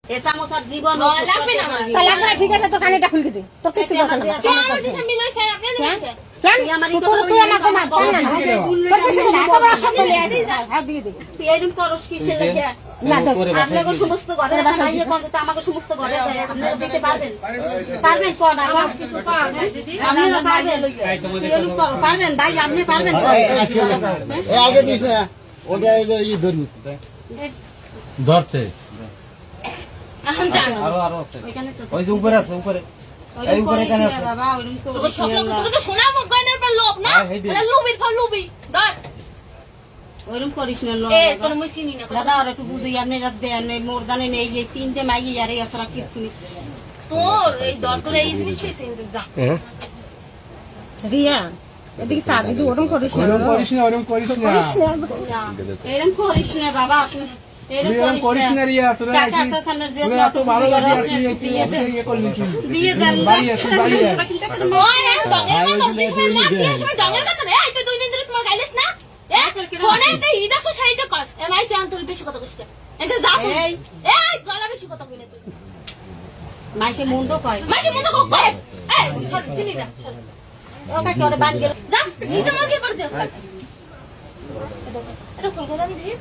এটা মোসার জীবন লাগবে না তাহলে আমরা ঠিক আছে তোর কানেটা খুলে দে তোর কিছু দরকার নেই আমার দিশা মিলই স্যার আপনি কেন তুই আমাকে মার তাই না তোর কিছু না এত বড় শব্দ নিয়ে হ্যাঁ দিয়ে দে তুই এরকম করস কিসের লাগে না তো আপনাকে সমস্ত ঘরে বাসাইয়ে কোন তো আমাকে সমস্ত ঘরে যায় আপনারা দিতে পারবেন পারবেন কোন আমার কিছু পার দিদি আপনারা পারবেন এরকম করো পারবেন ভাই আপনি পারবেন এই আগে দিছ না ওটা এই ধরুন ধরতে এখন যান আরো আরো আছে ওইখানে তো ওই যে উপরে আছে উপরে এই উপরে কেন আছে বাবা ওরকম তো তোর স্বপ্ন তোর তো সোনা গয়নার পর লোভ না বলে লুবির ফল লুবি ধর ওরকম করিস না লো এ তোর মুই চিনি না দাদা আর একটু বুঝি আপনি রাত দেন মোর দানে নেই যে তিনটে মাইয়ে আর এই আসরা কিছু নেই তোর এই দর তোর এই জিনিসই তিনতে যা রিয়া এদিকে স্যার দিদি ওরকম করিস না ওরকম করিস না করিস না এরকম করিস না বাবা তুমি এরকম করিস না রিয়া তোরা টাকা আছে সামনে যে তোরা এত ভালো লাগে আর কি ইয়ে করলি তুই দিয়ে দেন বাড়ি আছে বাড়ি আছে ওই আর ডঙ্গের মত দিস মে মার দিয়ে সময় ডঙ্গের মত রে এই তুই দুই দিন ধরে তোমার গাইলিস না এ ফোনে তে ইদাসো শাড়িতে কস এলাই সে আন্তর বেশি কথা কইছ এটা যা তুই এই গলা বেশি কথা কইলে তুই মাইসে মন্দ কয় মাঝে মতো কই এই চল চিনি না ওটা করে বান গেল যা নিজে মার্কেট পড়ে যা এটা কলকাতা দি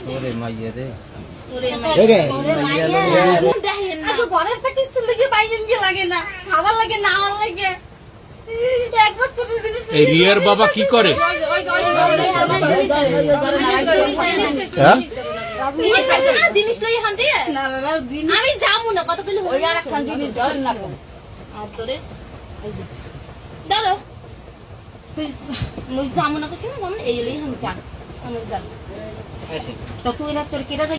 ওরে মাইয়া রে ওরে ওরে মাইয়া দেখেন না তো ঘরের তো কিছু লাগে বাইরেন কি লাগে না খাবার লাগে না আমার লাগে এক বছর জিনিস এই রিয়ার বাবা কি করে? জিনিস লই হান দিয়ে না বাবা দিন আমি যামু না কত পেলে ওই আর একটা জিনিস ধরেন না আর তোরে ধরো তুই মুই যামু না কইছিস না মানে এই লই হান যা আমি যা তো তুই না তোর কেটে